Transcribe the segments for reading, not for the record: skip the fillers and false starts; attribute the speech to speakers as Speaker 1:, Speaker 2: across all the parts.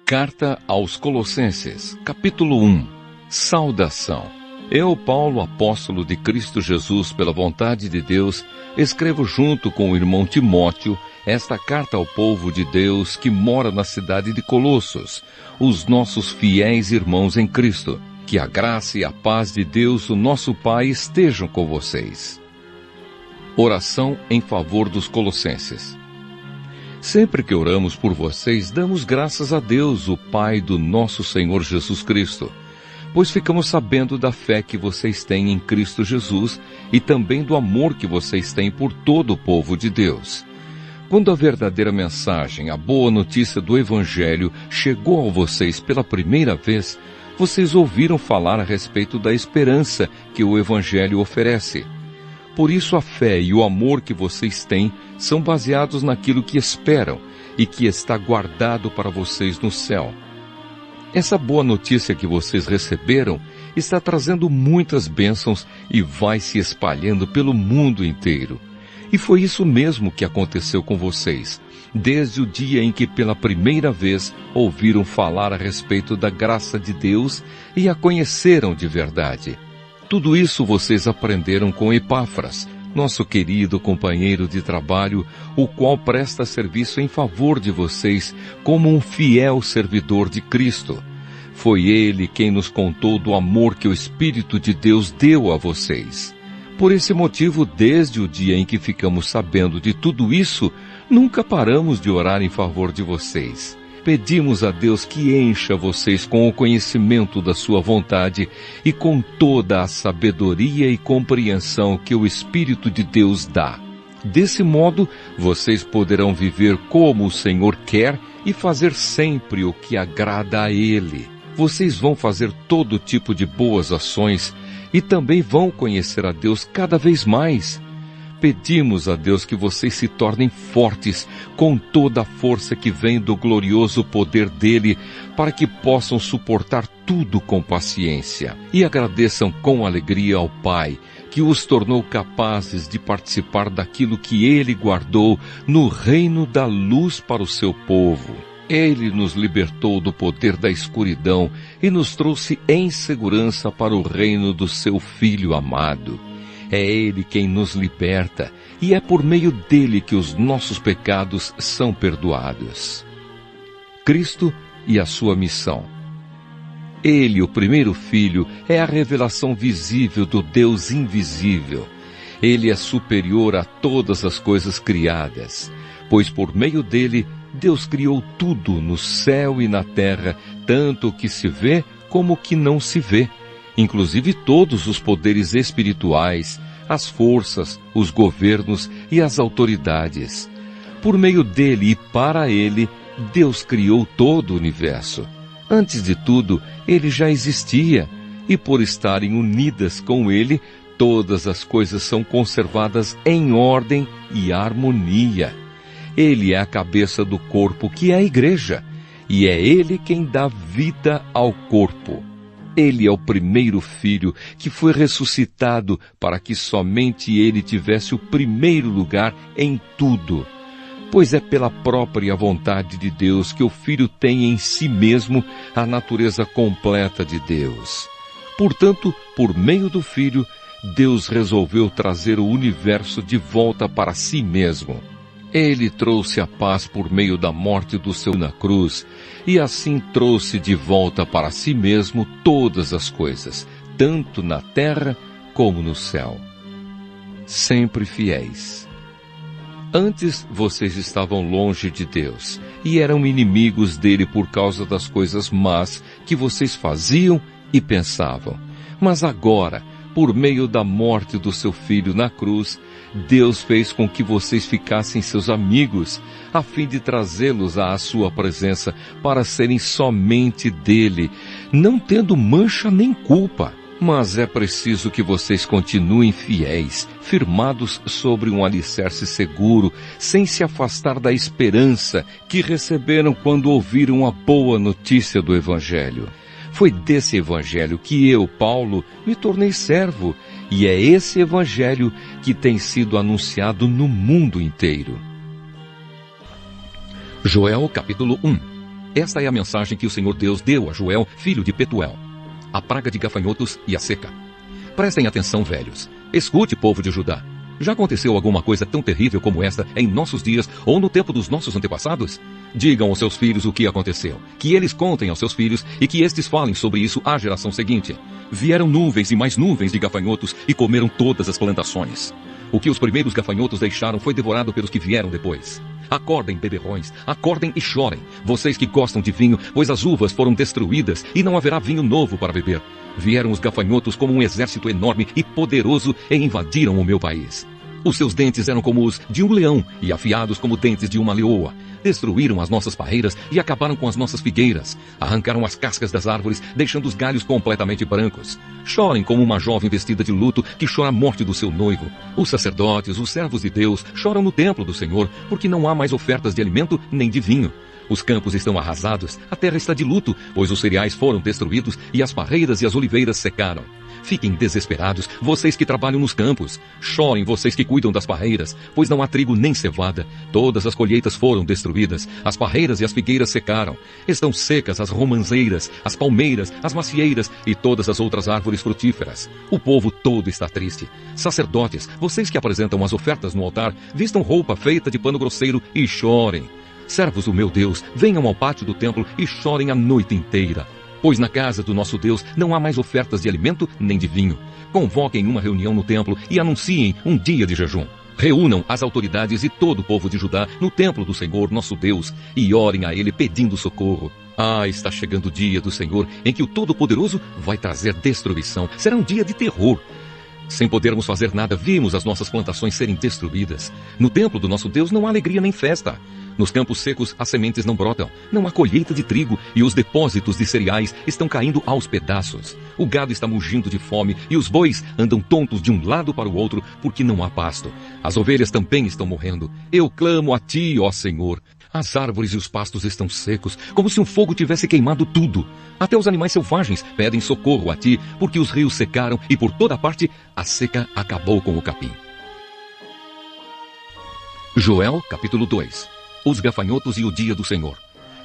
Speaker 1: Carta aos Colossenses, capítulo 1. Saudação. Eu, Paulo, apóstolo de Cristo Jesus, pela vontade de Deus, escrevo junto com o irmão Timóteo esta carta ao povo de Deus que mora na cidade de Colossos, os nossos fiéis irmãos em Cristo. Que a graça e a paz de Deus, o nosso Pai, estejam com vocês. Oração em favor dos Colossenses. Sempre que oramos por vocês, damos graças a Deus, o Pai do nosso Senhor Jesus Cristo, pois ficamos sabendo da fé que vocês têm em Cristo Jesus e também do amor que vocês têm por todo o povo de Deus. Quando a verdadeira mensagem, a boa notícia do Evangelho, chegou a vocês pela primeira vez, vocês ouviram falar a respeito da esperança que o Evangelho oferece. Por isso a fé e o amor que vocês têm são baseados naquilo que esperam e que está guardado para vocês no céu. Essa boa notícia que vocês receberam está trazendo muitas bênçãos e vai se espalhando pelo mundo inteiro. E foi isso mesmo que aconteceu com vocês, desde o dia em que pela primeira vez ouviram falar a respeito da graça de Deus e a conheceram de verdade. Tudo isso vocês aprenderam com Epáfras, nosso querido companheiro de trabalho, o qual presta serviço em favor de vocês como um fiel servidor de Cristo. Foi ele quem nos contou do amor que o Espírito de Deus deu a vocês. Por esse motivo, desde o dia em que ficamos sabendo de tudo isso, nunca paramos de orar em favor de vocês. Pedimos a Deus que encha vocês com o conhecimento da sua vontade e com toda a sabedoria e compreensão que o Espírito de Deus dá. Desse modo, vocês poderão viver como o Senhor quer e fazer sempre o que agrada a Ele. Vocês vão fazer todo tipo de boas ações e também vão conhecer a Deus cada vez mais. Pedimos a Deus que vocês se tornem fortes com toda a força que vem do glorioso poder dele, para que possam suportar tudo com paciência. E agradeçam com alegria ao Pai, que os tornou capazes de participar daquilo que ele guardou no reino da luz para o seu povo. Ele nos libertou do poder da escuridão e nos trouxe em segurança para o reino do seu Filho amado. É Ele quem nos liberta, e é por meio dele que os nossos pecados são perdoados. Cristo e a sua missão. Ele, o primeiro Filho, é a revelação visível do Deus invisível. Ele é superior a todas as coisas criadas, pois por meio dele, Deus criou tudo no céu e na terra, tanto o que se vê como o que não se vê, inclusive todos os poderes espirituais, as forças, os governos e as autoridades. Por meio dele e para ele, Deus criou todo o universo. Antes de tudo, ele já existia, e por estarem unidas com ele, todas as coisas são conservadas em ordem e harmonia. Ele é a cabeça do corpo, que é a igreja, e é ele quem dá vida ao corpo. Ele é o primeiro filho que foi ressuscitado para que somente ele tivesse o primeiro lugar em tudo. Pois é pela própria vontade de Deus que o Filho tem em si mesmo a natureza completa de Deus. Portanto, por meio do Filho, Deus resolveu trazer o universo de volta para si mesmo. Ele trouxe a paz por meio da morte do seu na cruz, e assim trouxe de volta para si mesmo todas as coisas, tanto na terra como no céu. Sempre fiéis. Antes vocês estavam longe de Deus, e eram inimigos dele por causa das coisas más que vocês faziam e pensavam. Mas agora, por meio da morte do seu Filho na cruz, Deus fez com que vocês ficassem seus amigos, a fim de trazê-los à sua presença para serem somente dele, não tendo mancha nem culpa. Mas é preciso que vocês continuem fiéis, firmados sobre um alicerce seguro, sem se afastar da esperança que receberam quando ouviram a boa notícia do Evangelho. Foi desse Evangelho que eu, Paulo, me tornei servo, e é esse Evangelho que tem sido anunciado no mundo inteiro. Joel capítulo 1. Esta é a mensagem que o Senhor Deus deu a Joel, filho de Petuel. A praga de gafanhotos e a seca. Prestem atenção, velhos. Escute, povo de Judá. Já aconteceu alguma coisa tão terrível como esta em nossos dias ou no tempo dos nossos antepassados? Digam aos seus filhos o que aconteceu, que eles contem aos seus filhos e que estes falem sobre isso à geração seguinte. Vieram nuvens e mais nuvens de gafanhotos e comeram todas as plantações. O que os primeiros gafanhotos deixaram foi devorado pelos que vieram depois. Acordem, beberrões, acordem e chorem, vocês que gostam de vinho, pois as uvas foram destruídas e não haverá vinho novo para beber. Vieram os gafanhotos como um exército enorme e poderoso e invadiram o meu país. Os seus dentes eram como os de um leão e afiados como dentes de uma leoa. Destruíram as nossas parreiras e acabaram com as nossas figueiras. Arrancaram as cascas das árvores, deixando os galhos completamente brancos. Chorem como uma jovem vestida de luto que chora a morte do seu noivo. Os sacerdotes, os servos de Deus, choram no templo do Senhor, porque não há mais ofertas de alimento nem de vinho. Os campos estão arrasados, a terra está de luto, pois os cereais foram destruídos e as parreiras e as oliveiras secaram. Fiquem desesperados, vocês que trabalham nos campos. Chorem, vocês que cuidam das parreiras, pois não há trigo nem cevada. Todas as colheitas foram destruídas, as parreiras e as figueiras secaram. Estão secas as romanzeiras, as palmeiras, as macieiras e todas as outras árvores frutíferas. O povo todo está triste. Sacerdotes, vocês que apresentam as ofertas no altar, vistam roupa feita de pano grosseiro e chorem. Servos do meu Deus, venham ao pátio do templo e chorem a noite inteira. Pois na casa do nosso Deus não há mais ofertas de alimento nem de vinho. Convoquem uma reunião no templo e anunciem um dia de jejum. Reúnam as autoridades e todo o povo de Judá no templo do Senhor, nosso Deus, e orem a Ele pedindo socorro. Está chegando o dia do Senhor em que o Todo-Poderoso vai trazer destruição. Será um dia de terror. Sem podermos fazer nada, vimos as nossas plantações serem destruídas. No templo do nosso Deus não há alegria nem festa. Nos campos secos as sementes não brotam, não há colheita de trigo e os depósitos de cereais estão caindo aos pedaços. O gado está mugindo de fome e os bois andam tontos de um lado para o outro porque não há pasto. As ovelhas também estão morrendo. Eu clamo a ti, ó Senhor. As árvores e os pastos estão secos, como se um fogo tivesse queimado tudo. Até os animais selvagens pedem socorro a ti, porque os rios secaram e por toda parte a seca acabou com o capim. Joel, capítulo 2. Os gafanhotos e o dia do Senhor.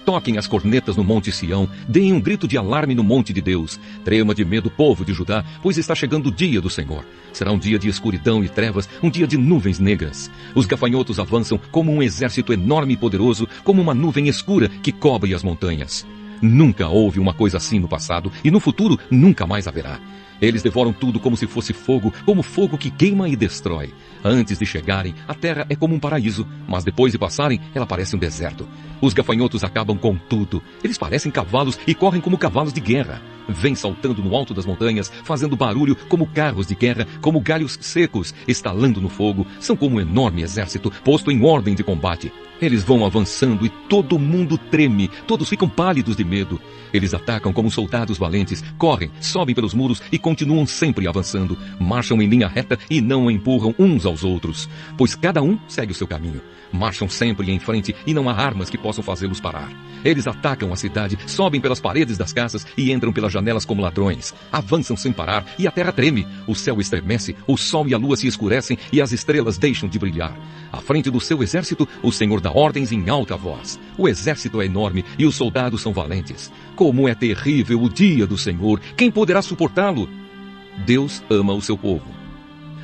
Speaker 1: Toquem as cornetas no monte Sião, deem um grito de alarme no monte de Deus. Trema de medo o povo de Judá, pois está chegando o dia do Senhor. Será um dia de escuridão e trevas, um dia de nuvens negras. Os gafanhotos avançam como um exército enorme e poderoso, como uma nuvem escura que cobre as montanhas. Nunca houve uma coisa assim no passado, e no futuro nunca mais haverá. Eles devoram tudo como se fosse fogo, como fogo que queima e destrói. Antes de chegarem, a terra é como um paraíso, mas depois de passarem, ela parece um deserto. Os gafanhotos acabam com tudo. Eles parecem cavalos e correm como cavalos de guerra. Vêm saltando no alto das montanhas, fazendo barulho como carros de guerra, como galhos secos, estalando no fogo. São como um enorme exército posto em ordem de combate. Eles vão avançando e todo mundo treme, todos ficam pálidos de medo. Eles atacam como soldados valentes, correm, sobem pelos muros e continuam sempre avançando. Marcham em linha reta e não empurram uns aos outros, pois cada um segue o seu caminho. Marcham sempre em frente e não há armas que possam fazê-los parar. Eles atacam a cidade, sobem pelas paredes das casas e entram pelas janelas como ladrões. Avançam sem parar e a terra treme. O céu estremece, o sol e a lua se escurecem e as estrelas deixam de brilhar. À frente do seu exército, o Senhor dá ordens em alta voz. O exército é enorme e os soldados são valentes. Como é terrível o dia do Senhor! Quem poderá suportá-lo? Deus ama o seu povo.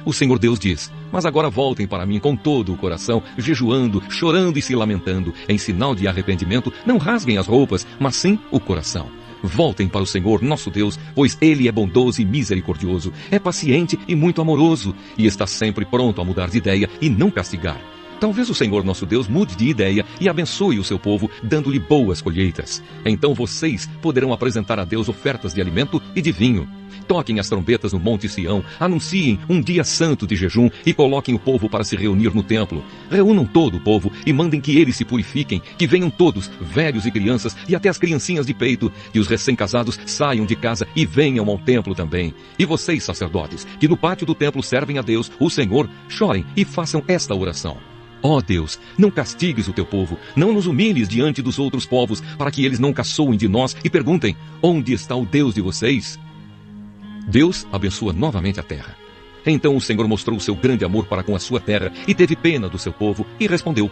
Speaker 1: O Senhor Deus diz: mas agora voltem para mim com todo o coração, jejuando, chorando e se lamentando. Em sinal de arrependimento, não rasguem as roupas, mas sim o coração. Voltem para o Senhor, nosso Deus, pois Ele é bondoso e misericordioso, é paciente e muito amoroso, e está sempre pronto a mudar de ideia e não castigar. Talvez o Senhor nosso Deus mude de ideia e abençoe o seu povo, dando-lhe boas colheitas. Então vocês poderão apresentar a Deus ofertas de alimento e de vinho. Toquem as trombetas no monte Sião, anunciem um dia santo de jejum e coloquem o povo para se reunir no templo. Reúnam todo o povo e mandem que eles se purifiquem, que venham todos, velhos e crianças e até as criancinhas de peito, que os recém-casados saiam de casa e venham ao templo também. E vocês, sacerdotes, que no pátio do templo servem a Deus, o Senhor, chorem e façam esta oração. Ó Deus, não castigues o teu povo, não nos humilhes diante dos outros povos, para que eles não caçoem de nós e perguntem: onde está o Deus de vocês? Deus abençoa novamente a terra. Então o Senhor mostrou o seu grande amor para com a sua terra e teve pena do seu povo e respondeu: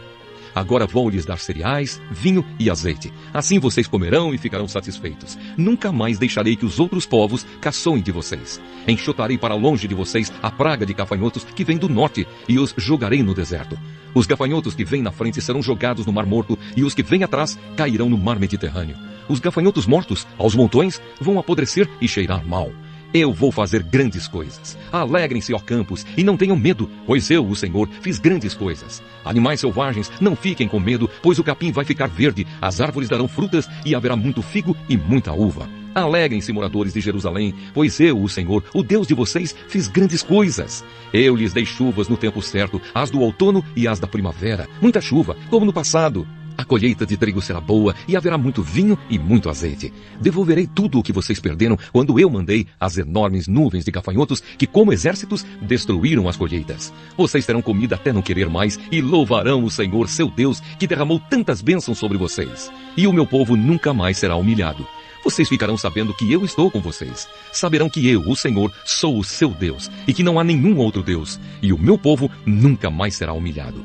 Speaker 2: Agora vou lhes dar cereais, vinho e azeite. Assim vocês comerão e ficarão satisfeitos. Nunca mais deixarei que os outros povos caçoem de vocês. Enxotarei para longe de vocês a praga de gafanhotos que vem do norte e os jogarei no deserto. Os gafanhotos que vêm na frente serão jogados no Mar Morto e os que vêm atrás cairão no Mar Mediterrâneo. Os gafanhotos mortos, aos montões, vão apodrecer e cheirar mal. Eu vou fazer grandes coisas. Alegrem-se, ó campos, e não tenham medo, pois eu, o Senhor, fiz grandes coisas. Animais selvagens, não fiquem com medo, pois o capim vai ficar verde, as árvores darão frutas e haverá muito figo e muita uva. Alegrem-se, moradores de Jerusalém, pois eu, o Senhor, o Deus de vocês, fiz grandes coisas. Eu lhes dei chuvas no tempo certo, as do outono e as da primavera. Muita chuva, como no passado. A colheita de trigo será boa e haverá muito vinho e muito azeite. Devolverei tudo o que vocês perderam quando eu mandei as enormes nuvens de gafanhotos que, como exércitos, destruíram as colheitas. Vocês terão comida até não querer mais e louvarão o Senhor, seu Deus, que derramou tantas bênçãos sobre vocês. E o meu povo nunca mais será humilhado. Vocês ficarão sabendo que eu estou com vocês. Saberão que eu, o Senhor, sou o seu Deus e que não há nenhum outro Deus. E o meu povo nunca mais será humilhado.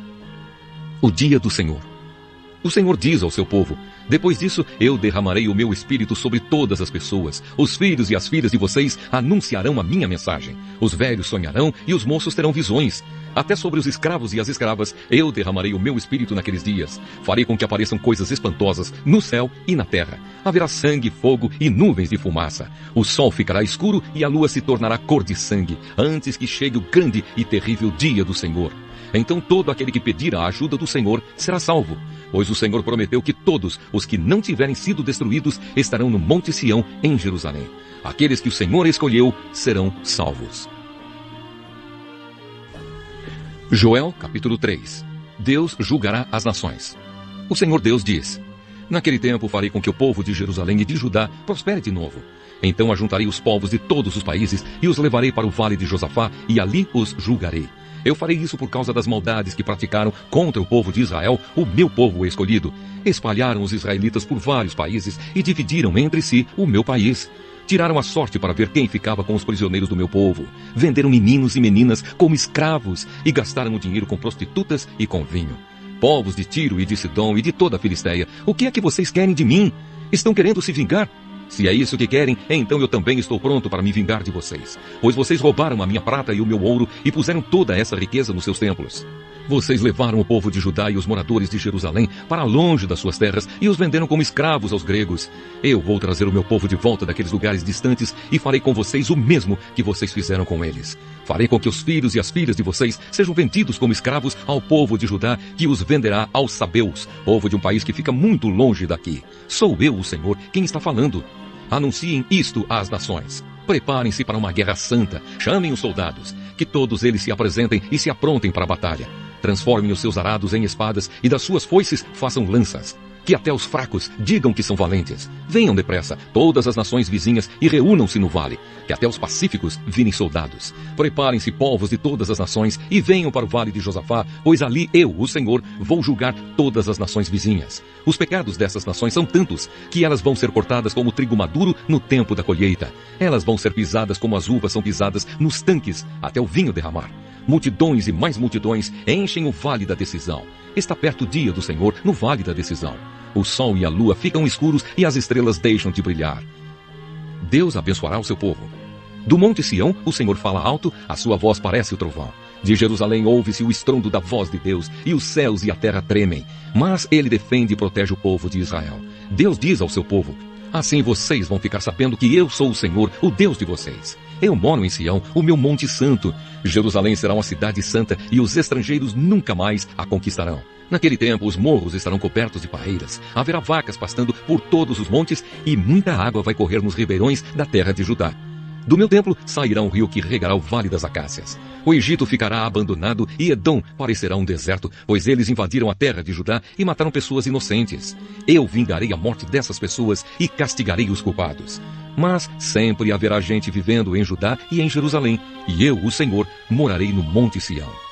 Speaker 2: O dia do Senhor. O Senhor diz ao seu povo: depois disso eu derramarei o meu espírito sobre todas as pessoas. Os filhos e as filhas de vocês anunciarão a minha mensagem. Os velhos sonharão e os moços terão visões. Até sobre os escravos e as escravas eu derramarei o meu espírito naqueles dias. Farei com que apareçam coisas espantosas no céu e na terra. Haverá sangue, fogo e nuvens de fumaça. O sol ficará escuro e a lua se tornará cor de sangue, antes que chegue o grande e terrível dia do Senhor. Então todo aquele que pedir a ajuda do Senhor será salvo, pois o Senhor prometeu que todos os que não tiverem sido destruídos estarão no Monte Sião, em Jerusalém. Aqueles que o Senhor escolheu serão salvos. Joel, capítulo 3. Deus julgará as nações. O Senhor Deus diz: naquele tempo farei com que o povo de Jerusalém e de Judá prospere de novo. Então ajuntarei os povos de todos os países e os levarei para o vale de Josafá e ali os julgarei. Eu farei isso por causa das maldades que praticaram contra o povo de Israel, o meu povo escolhido. Espalharam os israelitas por vários países e dividiram entre si o meu país. Tiraram a sorte para ver quem ficava com os prisioneiros do meu povo. Venderam meninos e meninas como escravos e gastaram o dinheiro com prostitutas e com vinho. Povos de Tiro e de Sidom e de toda a Filisteia, o que é que vocês querem de mim? Estão querendo se vingar? Se é isso que querem, então eu também estou pronto para me vingar de vocês. Pois vocês roubaram a minha prata e o meu ouro e puseram toda essa riqueza nos seus templos. Vocês levaram o povo de Judá e os moradores de Jerusalém para longe das suas terras e os venderam como escravos aos gregos. Eu vou trazer o meu povo de volta daqueles lugares distantes e farei com vocês o mesmo que vocês fizeram com eles. Farei com que os filhos e as filhas de vocês sejam vendidos como escravos ao povo de Judá, que os venderá aos sabeus, povo de um país que fica muito longe daqui. Sou eu, o Senhor, quem está falando. Anunciem isto às nações. Preparem-se para uma guerra santa. Chamem os soldados. Que todos eles se apresentem e se aprontem para a batalha. Transformem os seus arados em espadas e das suas foices façam lanças. Que até os fracos digam que são valentes. Venham depressa, todas as nações vizinhas, e reúnam-se no vale. Que até os pacíficos virem soldados. Preparem-se, povos de todas as nações, e venham para o vale de Josafá, pois ali eu, o Senhor, vou julgar todas as nações vizinhas. Os pecados dessas nações são tantos, que elas vão ser cortadas como trigo maduro no tempo da colheita. Elas vão ser pisadas como as uvas são pisadas nos tanques, até o vinho derramar. Multidões e mais multidões enchem o vale da decisão. Está perto o dia do Senhor no vale da decisão. O sol e a lua ficam escuros e as estrelas deixam de brilhar. Deus abençoará o seu povo. Do Monte Sião, o Senhor fala alto, a sua voz parece o trovão. De Jerusalém ouve-se o estrondo da voz de Deus, e os céus e a terra tremem. Mas ele defende e protege o povo de Israel. Deus diz ao seu povo: assim vocês vão ficar sabendo que eu sou o Senhor, o Deus de vocês. Eu moro em Sião, o meu monte santo. Jerusalém será uma cidade santa e os estrangeiros nunca mais a conquistarão. Naquele tempo os morros estarão cobertos de parreiras. Haverá vacas pastando por todos os montes e muita água vai correr nos ribeirões da terra de Judá. Do meu templo sairá um rio que regará o vale das acácias. O Egito ficará abandonado e Edom parecerá um deserto, pois eles invadiram a terra de Judá e mataram pessoas inocentes. Eu vingarei a morte dessas pessoas e castigarei os culpados. Mas sempre haverá gente vivendo em Judá e em Jerusalém, e eu, o Senhor, morarei no Monte Sião.